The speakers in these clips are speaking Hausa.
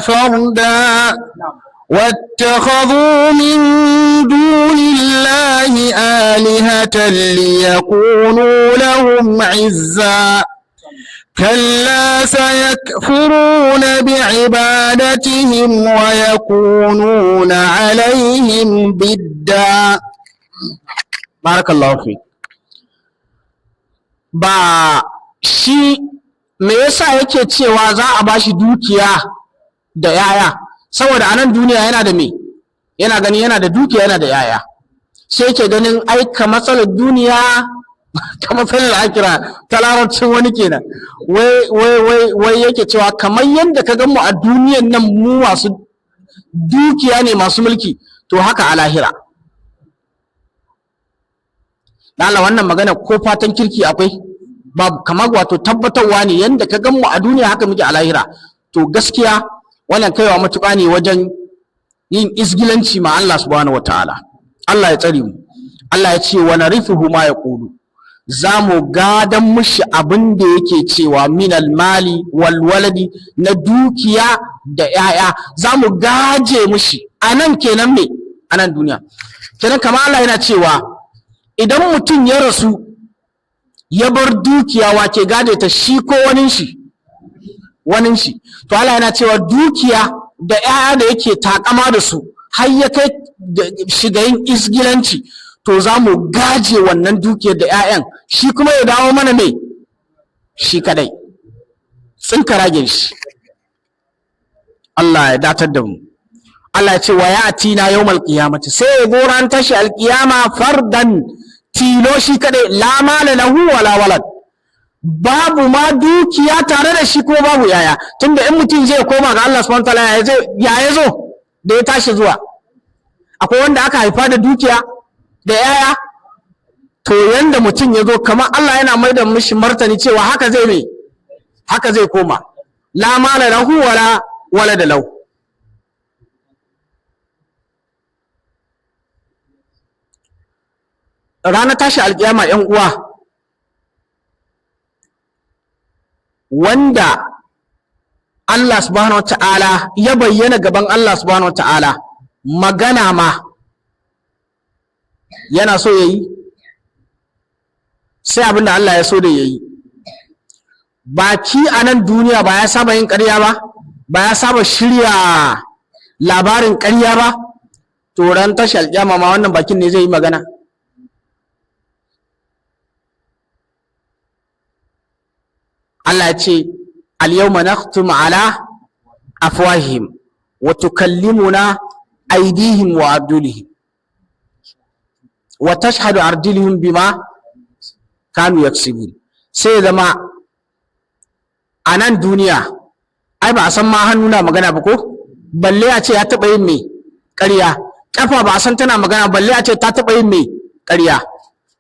فردا واتخذوا من دون الله آلهة ليكونوا لهم عزا كلا سيكفرون بعبادتهم ويكونون عليهم ضدا. بارك الله فيك. ba shi me yasa yake cewa za a bashi dukiya da yaya? Saboda anan duniya yana da me, yana gani yana da dukiya yana da yaya, sai yake ganin ai ka matsalar duniya ka matsalar akira ta larabcin wani kenan. Wai yake cewa kamar yadda ka gan mu a duniyan nan mu masu dukiya ne masu mulki, to haka a lahira. Allah wannan magana ko fatan kirki akwai babu, kamar wato tabbatarwa ne yanda ka gan mu a duniya haka muke a lahira. To gaskiya wannan kaiwa matuƙa ne wajen yin isgilanci ma Allah subhanahu wataala. Allah ya tsare mu. Allah ya ce wa narithuhu ma yaqulu, za mu gadan mushi abin da yake cewa minal mali wal waladi, na dukiya da yaya za mu gaje mushi anan kenan me, anan duniya kenan. kamar Allah yana cewa idan mutum ya rasu ya bar dukiya, wake gade ta, shi ko wanin shi? Wanin shi. To Allah yana cewa dukiya da ƴaƴa da yake takama da su har ya kai shigayin isgilanci, to za mu gaje wannan dukiyar da ƴaƴan, shi kuma ya dawo mana mai shi kadai, tsinka ragen shi. Allah ya datar da mu. Allah ya ce wa ya'tina yawmal qiyamati, sai ya zo ran tashi alqiyama fardan, tilo shi kadai, la mala lahu wala walad, babu ma dukiya tare da shi ko babu yaya. Tunda in mutum zai koma ga Allah subhanahu wataala ya zo da ya tashi zuwa, akwai wanda aka haifa da dukiya da yaya? To yanda mutum ya zo kamar Allah yana mai da mishi martani cewa haka zai mai, haka zai koma, la mala lahu wala walad lahu. Ranar tashi alƙiyama ‘yan uwa, wanda Allah subhanahu wata'ala ya bayyana gaban Allah subhanahu wata'ala, magana ma yana so ya yi sai abinda Allah ya so da ya yi. Baki a nan duniya ba ya saba yin ƙarya ba, ba ya saba shirya labarin ƙarya ba, to ran tashi alƙiyama ma wannan bakin ne zai yi magana. Allah ya ce al-yawma nakhtimu ala afwahihim wa tukallimuna aydihim wa arjuluhum wa tashhadu arjuluhum bima kanu yaksibun. Sai zama a nan duniya ai ba a san ma hannu na magana ba ko, balle a ce ya taɓa yin mai ƙarya, ƙafa ba a san tana magana balle a ce ta taɓa yin mai ƙarya.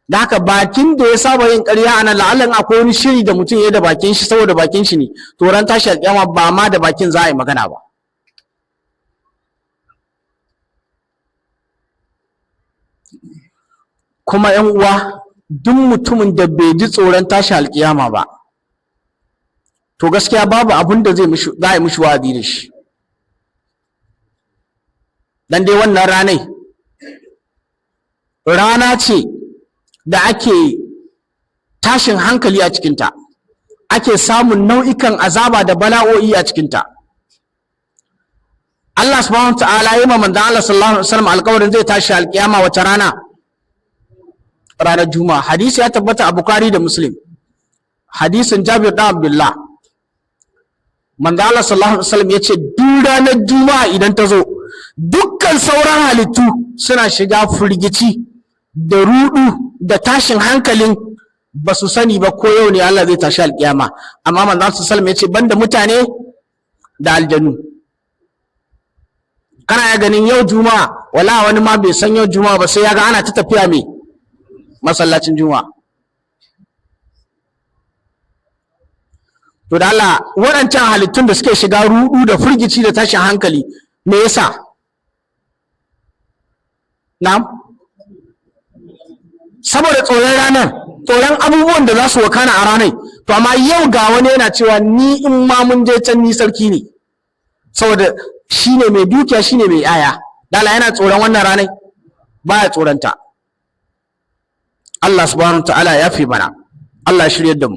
Da haka bakin da ya saba yin ƙarya a nan, la'allan akwai wani shiri da mutum ya da bakin shi, saboda bakin shi ne, to ran tashi alƙiyama ba ma da bakin za a yi magana ba. Kuma ‘yan uwa, duk mutumin da bai ji tsoron tashi alƙiyama ba, to gaskiya babu abin da za a yi mishi wa'adi da shi. Dan dai wannan rana ce da ake tashin hankali a cikinta, ake samun nau'ikan azaba da bala'o'i a cikinta. Allah subhanahu wa ta'ala ya yi ma manzon Allah sallallahu alaihi wasallam alƙawarin zai tashi alƙiyama wace rana? Ranar Juma'a. Hadisi ya tabbata a Bukhari da Muslim, hadisin Jabir da Abdullah. Manzon Allah sallallahu alaihi wasallam ya ce duk ranar Juma'a idan ta zo, dukkan sauran halittu suna shiga firgici da rudu da tashin hankalin ba su sani ba ko yau ne Allah zai tashi alƙiyama. Amma manzon sallallahu alaihi wasallam ya ce banda mutane da aljanu. Kana ya ganin yau Juma'a, wala wani ma bai san yau Juma'a ba sai ya ga ana ta tafiya mai masallacin Juma'a. To da Allah, waɗancan halittun da suke shiga rudu da firgici da tashin hankali, me yasa? Na'am? Saboda tsoron ranar, tsoron abubuwan da za su wakana a ranar. To amma yau ga wani yana cewa ni in ma mun je can ni sarki ne, saboda shine mai dukiya shine mai aya. Dala yana tsoron wannan ranar baya tsoronta. Allah subhanahu wa ta'ala ya fi mana, Allah shiryar da mu.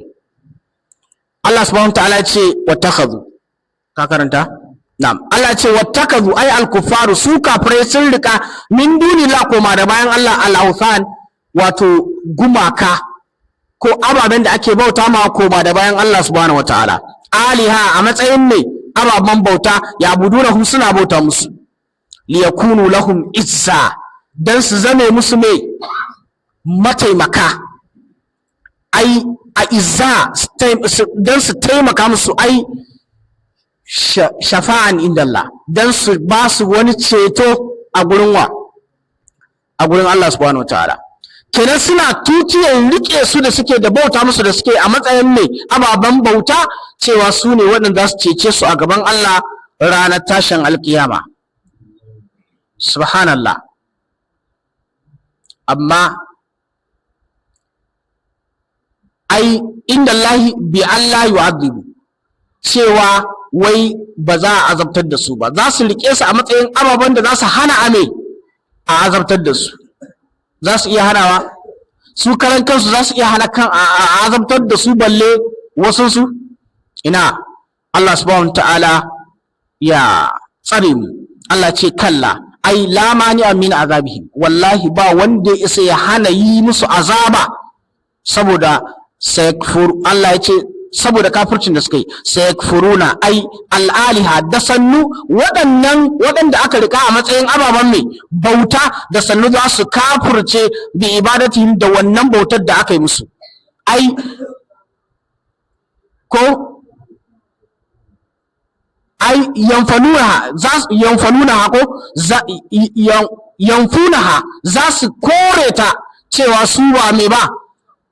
Allah subhanahu wa ta'ala ya ce wattakhadhu, ka karanta? Na'am. Allah ya ce wattakhadhu ay al-kuffaru, su kafirai sun rika min dunillah koma da bayan Allah al-awthan, wato gumaka ko ababen da ake bauta ma koma da bayan Allah subhanahu wa ta'ala. Aliha a matsayin ne ababen bauta, ya budurahum suna bauta musu. Liyakunu lahum izza, dan su zame musu mai mataimaka, ai a izza dan su taimaka musu, ai shafa'an inda Allah, dan su ba su wani ceto a gurin wa, a gurin Allah subhanahu wataala. Kenan suna tutiyar rike su da suke da bauta musu da suke a matsayin mai ababen bauta, cewa su ne waɗanda za su cece su a gaban Allah ranar tashin alkiyama. Subhanallah. Amma ai inda Allahi bi Allah yu'adhibu, cewa wai ba za a azabtar da su ba, za su rike su a matsayin ababen da za su hana a azabtar da su. Za su iya hanawa su karan kansu, za su iya hana kan a azabtar da su, balle wasu su ina. Allah subhanahu ta'ala ya tsare mu. Allah ce kalla, ai la mani min azabihim, wallahi ba wanda ya isa ya hana yi musu azaba, saboda sayakfur, Allah ya ce saboda kafircin da suka yi, sayakfuruna ai al'aliha, da sannu waɗanda aka rika a matsayin ababen mai bauta, da sannu za su kafirce bi ibadatihim da wannan bautar da aka yi musu. Ai ko ai yanfanunaha ko yanfunaha, za su kore ta cewa su ba mai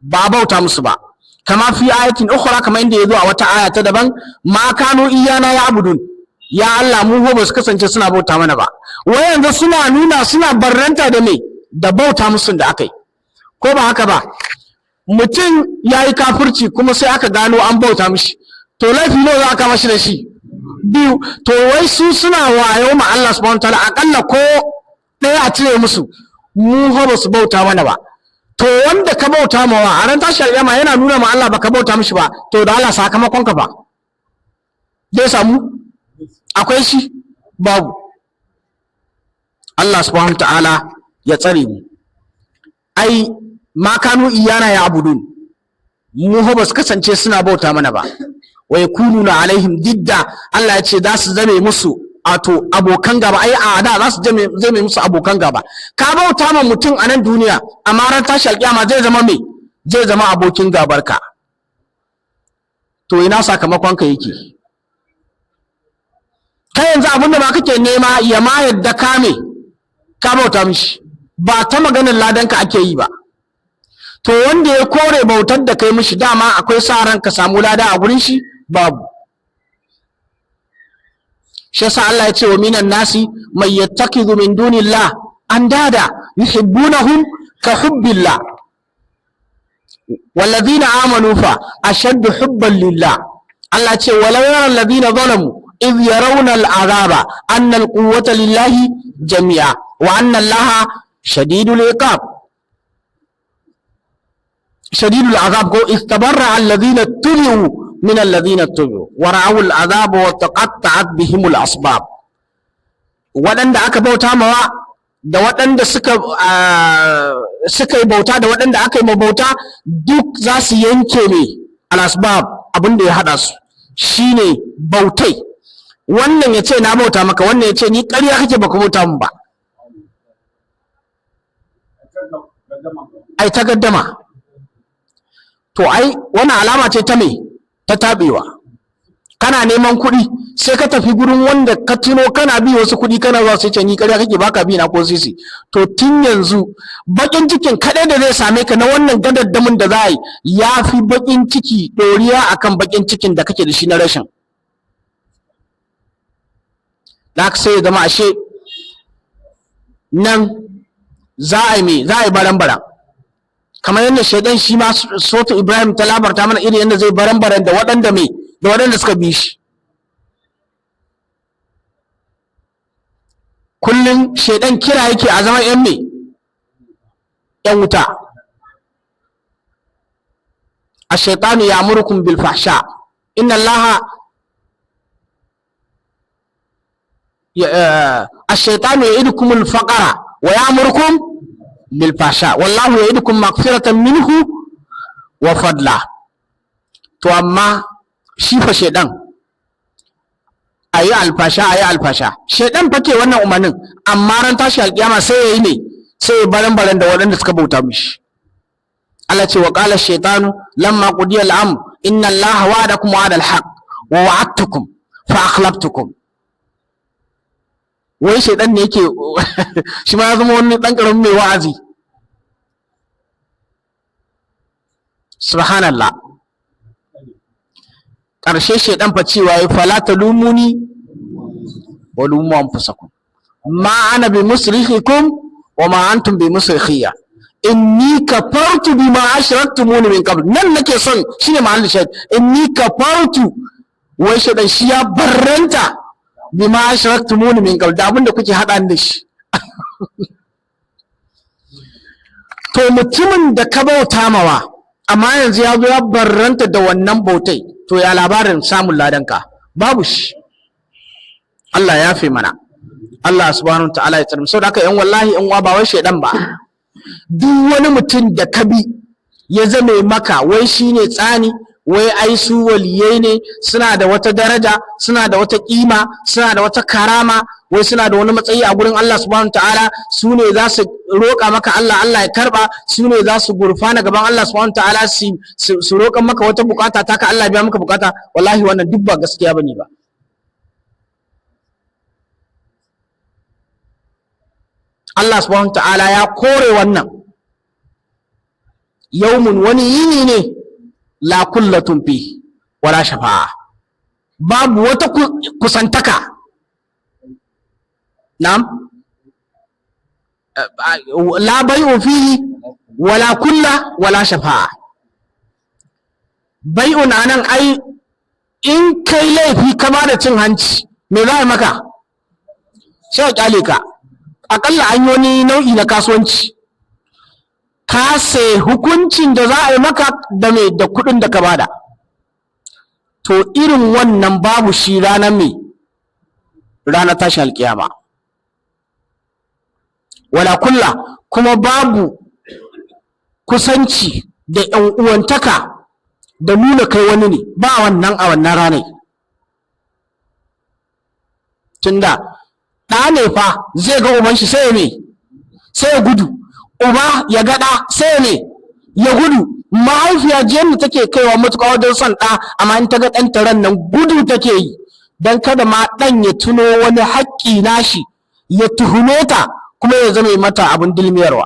ba bauta musu ba. Kama fi ayatin ukhra, kama inda yazo a wata aya ta daban, ma kanu iyana ya'budun, ya Allah mu ba su kasance suna bauta mana ba. Wai yanzu suna barranta da me, da bauta musu da akai, ko ba haka ba? Mutum yayi kafirci kuma sai aka gano an bauta mishi, to laifi ne za aka mashi da shi biyu. To wai su suna wayo ma Allah subhanahu wataala, akalla ko ɗaya a cire musu, mu ba su bauta mana ba. To wanda ka bauta mawa a ran tashi alƙiyama yana nuna ma Allah baka bauta mishi ba, to da Allah sakamakon ka ba zai samu? Akwai shi? Babu. Allah subhanahu ta'ala ya tsare mu. Ai ma kanu iyana ya abudun, mu ba su kasance suna bauta mana ba. Wa yakununa alaihim didda, Allah ya ce za su zame musu wato abokan gaba. Ai a da za su zame musu abokan gaba. Ka bauta ma mutum a nan duniya, amma ran tashi alƙiyama zai zama me? Zai zama abokin gabarka. To ina sakamakon ka yake? Kai yanzu abin da ba kake nema ya ma yadda ka me ka bauta mishi, ba ta maganar ladanka ake yi ba. To wanda ya kore bautar da kai mishi, dama akwai sa ran ka samu lada a gurin shi? Babu. Shi yasa Allah ya ce wa minan nasi may yattakhidhu min dunillah andada yuhibbunahum ka hubbillah walladhina amanu fa ashaddu hubban lillah. Allah ya ce walau yara alladhina zalamu idh yarawna al'azaba anna al-quwwata lillahi jami'a wa anna allaha shadidul iqab, shadidul azab, ko istabarra alladhina tubi'u min alladhina tubu wa ra'aw al'azab wa taqatta'at bihim al'asbab. Waɗanda aka bauta mawa da waɗanda suka yi bauta da waɗanda aka yi mabauta duk za su yanke ne al'asbab, abin da ya haɗa su shine bautai. Wannan ya ce na bauta maka, wannan ya ce ni ƙarya kake baka bauta min ba, ai ta gaddama. To ai wannan alama ce ta me? Ta taɓewa. Kana neman kuɗi sai ka tafi gurin wanda ka tuno kana bi wasu kuɗi, kana zuwa sai ce ni ƙarya kake baka bi na ko sisi. To tun yanzu bakin cikin kaɗai da zai same ka na wannan gadaddamin da za a yi ya fi bakin ciki ɗoriya akan bakin cikin da kake da shi na rashin. Da sai ya zama ashe nan za a yi me? Za a yi baran-baran. Kamar yadda shaidan shi ma sotu Ibrahim ta labarta mana irin yadda zai baran-baran da waɗanda me? Da waɗanda suka bi shi. kullum shaidan kira yake a zaman yan me yan wuta. ash-shaytanu ya'murukum bil fahsha inna allaha ash-shaytanu ya'idukum al faqra wa ya'murukum bil fahsha wallahu ya'idukum maghfiratan minhu wa fadla. to amma shi fa shaidan ayi alfasha shaidan fa ke wannan umarnin, amma ran tashi alkiyama sai yayi ne, sai ya baran da waɗanda suka bauta mishi. Allah ce wa qala ash-shaytanu lamma qudiya al-amr inna allaha wa'adakum wa'ada al-haqq wa wa'adtukum fa akhlaftukum. wai shaidan ne yake shi ma ya zama wani dan karamin mai wa'azi. subhanallah. ƙarshe shaidan fa cewa ya fala talumuni wa lumu anfusakum ma ana bi musrikhikum wa ma antum bi musrikhiyya inni kafartu bima ashraktumuni min qabl. nan nake son shine mahallin shahid, inni kafartu. wai shaidan shi ya barranta bima ashraktumuni min qabl, da abinda kuke hada ni da shi. to mutumin da ka bauta mawa amma yanzu ya zo ya barranta da wannan bautai, to ya labarin samun ladanka? babu shi. Allah ya fi mana, Allah subhanahu ta'ala ya tsare. saboda haka yan wallahi in wa ba wai shedan ba, duk wani mutum da ka bi ya zame maka wai shine tsani, wai ai su waliyai ne, suna da wata daraja, suna da wata kima, suna da wata karama, wai suna da wani matsayi a gurin Allah subhanahu ta'ala, su ne za su roƙa maka Allah ya karba, su ne za su gurfana gaban Allah subhanahu ta'ala su roƙan maka wata bukata taka Allah biya maka bukata. wallahi wannan duk ba gaskiya bane ba. Allah subhanahu ta'ala ya kore wannan. yawmun, wani yini ne, la kullatun fi wala shafa'a, babu wata kusantaka. na'am, la bai'u fihi wala kulla wala shafa'a. bai'un anan ai in kai laifi ka ba da cin hanci me za a maka? sai a kyale ka. akalla an yi wani nau'i na kasuwanci, ka sai hukuncin da za a yi maka da me da kuɗin da ka bada. to irin wannan babu shi ranar me, ranar tashin alkiyama. wala kulla, kuma babu kusanci da ƴan uwantaka da nuna kai wani ne, ba wannan a wannan ranar. tunda ɗa ne fa zai ga uban shi sai me, sai ya gudu. uba ya ga ɗa sai me, ya gudu. mahaifiya jiyar da take kaiwa matuƙa wajen son ɗa, amma in ta ga ɗanta ran nan gudu take yi, don kada ma ɗan ya tuno wani haƙƙi nashi ya tuhume ta, kuma ya zama mata abin dilmiyarwa.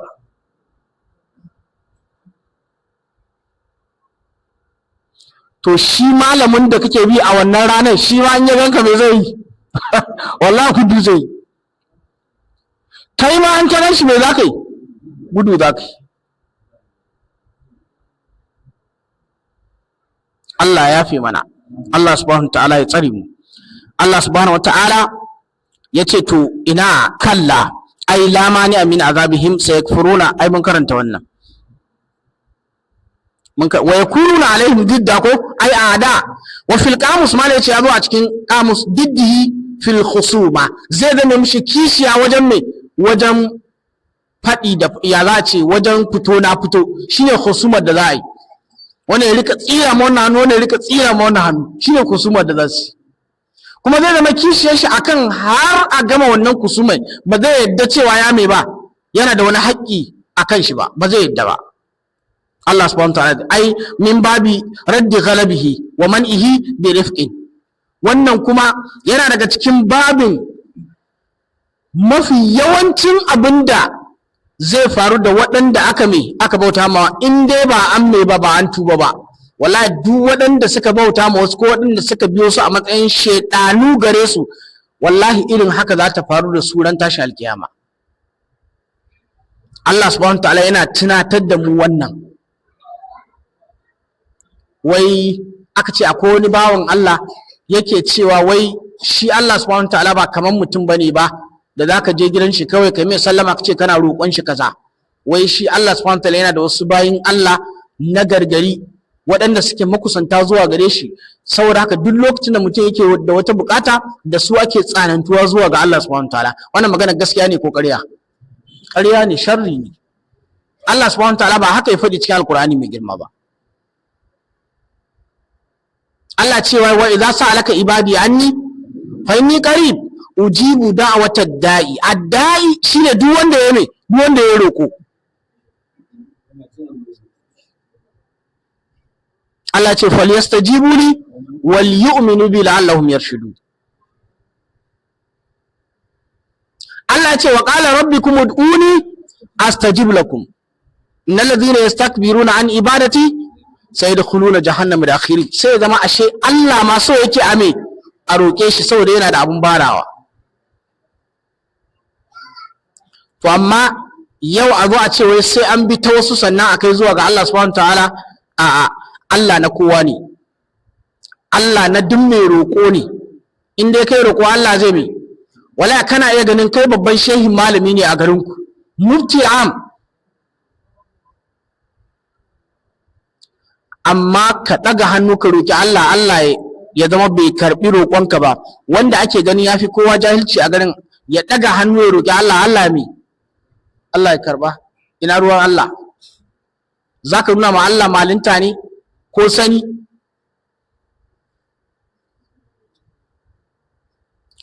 to shi malamin da kake bi a wannan ranar, shi ma in ya ganka me zai yi? wallahi gudu zai yi. kai ma an kiran shi me za ka yi? gudu za ka yi. Allah ya fi mana, Allah subhanahu wa ta'ala ya tsare mu. Allah subhanahu wa ta'ala ya ce to ina kalla, ai lamani amin azabihim sayakfuruna, ai mun karanta wannan. wa yakununa alaihim didda, ko ai ada. wa fil qamus ma yace yazo a cikin qamus diddihi fil khusuma, zai zama mishi kishiya wajen me, wajen fadi da ya za ce wajen fito na fito, shine khusumar da za a yi. wani ya rika tsira ma wannan hannu, wani ya rika tsira ma wannan hannu, shine kusumar da za su. kuma zai zama kishiyar shi akan har a gama wannan kusumai, ba zai yadda cewa ya mai ba yana da wani haƙƙi akan shi ba, ba zai yadda ba. Allah subhanahu wa ta'ala ai min babi raddi ghalabihi wa man'ihi bi rifqin. wannan kuma yana daga cikin babin mafi yawancin abinda zai faru da waɗanda aka bauta ma, in dai ba an mai ba an tuba ba. wallahi duk waɗanda suka bauta ma wasu, ko waɗanda suka biyo su a matsayin shedanu gare su, wallahi irin haka za ta faru da su ran tashi alkiyama. Allah subhanahu wa ta'ala yana tunatar da mu wannan. wai aka ce akwai wani bawan Allah yake cewa wai shi Allah subhanahu wa ta'ala ba kaman mutum bane ba, da zaka je gidan shi kawai kai mai sallama kace kana roƙon shi kaza. Wai shi Allah subhanahu wataala yana da wasu bayin Allah na gargari waɗanda suke makusanta zuwa gare shi, saboda haka duk lokacin da mutum yake da wata bukata da su ake tsanantuwa zuwa ga Allah subhanahu wataala. Wannan magana gaskiya ne ko ƙarya? Ƙarya ne, sharri ne. Allah subhanahu wataala ba haka ya faɗi cikin Alƙur'ani mai girma ba. Allah cewa wa idza sa'alaka ibadi anni fa inni qarib ujibu da'watad da'i. Ad-da'i shine duk wanda ya ne, duk wanda ya roko. Allah ce falyastajibu li wal yu'minu bi la'allahum yarshudun. Allah ce wa qala rabbikum ud'uni astajib lakum innal ladhina yastakbiruna an ibadati sayadkhuluna jahannama dakhirin. Sai zama ashe Allah ma so yake ame a roke shi saboda yana da abun barawa. To amma yau a zo a ce wai sai an bi ta wasu sannan akai zuwa ga Allah subhanahu wataala. A'a, Allah na kowa ne, Allah na duk mai roƙo ne. In dai kai roƙo Allah zai mai. Wala kana iya ganin kai babban shehin malami ne a garinku, mufti am, amma ka ɗaga hannu ka roƙi Allah, Allah ya zama bai karɓi roƙonka ba. Wanda ake gani ya fi kowa jahilci a garin ya ɗaga hannu ya roƙi Allah, Allah mai, Allah ya karɓa. Ina ruwan Allah? Za ka nuna ma Allah malinta ne ko sani?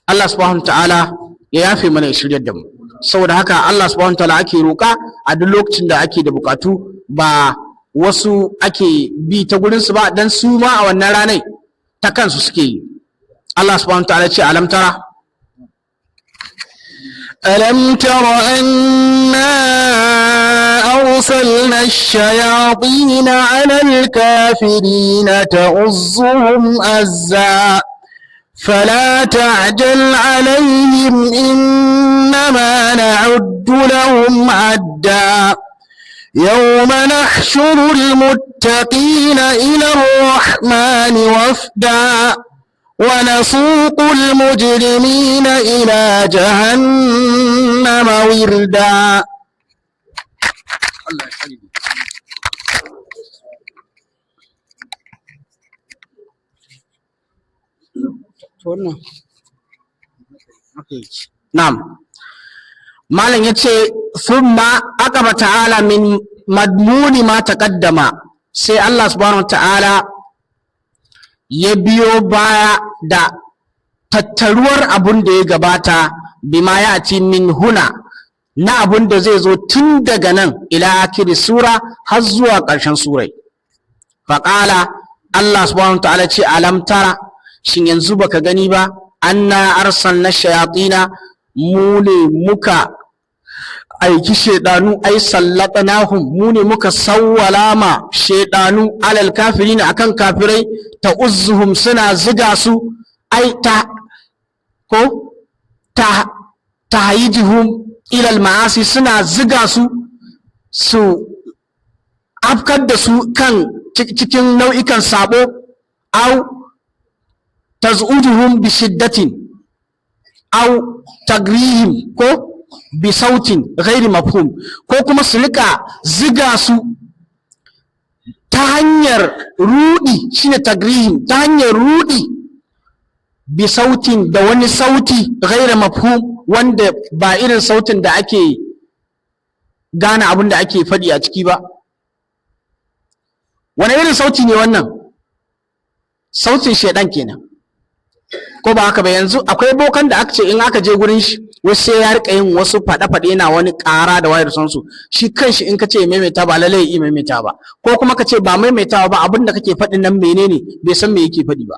Allah subhanahu ta'ala ya yafe mana ya shiryar da mu. Saboda haka Allah subhanahu ta'ala ake roƙa a duk lokacin da ake da bukatu, ba wasu ake bi ta gurin su ba, dan su ma a wannan ranar ta kansu suke yi. Allah subhanahu ta'ala ce alam tara ألم تر أنا أرسلنا الشياطين على الكافرين تؤزهم أزا فلا تعجل عليهم إنما نعد لهم عدا يوم نحشر المتقين إلى الرحمن وفدا ونسوق المجرمين إلى جهنم وردا. Na'am. Malam yace thumma aqama ta'ala min madmuni ma taqaddama, sai Allah subhanahu wa ta'ala ya biyo baya da tattaruwar abun da ya gabata bima ya ci min huna, na abun da zai zo tun daga nan ila akiri sura har zuwa ƙarshen surai. Faƙala Allah subhanahu ta'ala ce alam tara, shin yanzu baka gani ba, anna arsalna shayatina, mu ne muka aiki shaidanu, ai sallatanahum, mu ne muka sawwala ma shaidanu alal kafirina akan kafirai, ta uzzuhum suna ziga su, ai ta hayijihum ilal ma'asi, suna ziga su su afkar da su kan cikin nau'ikan sabo, au taz'uduhum bi shiddatin au tagrihim ko bi sautin ghairi mafhum, ko kuma su rika ziga su ta hanyar rudi, shine tagrihim, ta hanyar rudi bi sautin, da wani sauti ghairi mafhum, wanda ba irin sautin da ake gane abin da ake faɗi a ciki ba. Wani irin sauti ne wannan? Sautin shaidan kenan, ko ba haka ba? Yanzu akwai bokan da aka ce in aka je gurin shi wasu sai ya rika yin wasu faɗe-faɗe na wani ƙara da wayar sansu, shi kanshi in ka ce maimaita ba lalai yi maimaita ba, ko kuma ka ce ba maimaitawa ba, abin da kake faɗin nan menene bai san me yake faɗi ba.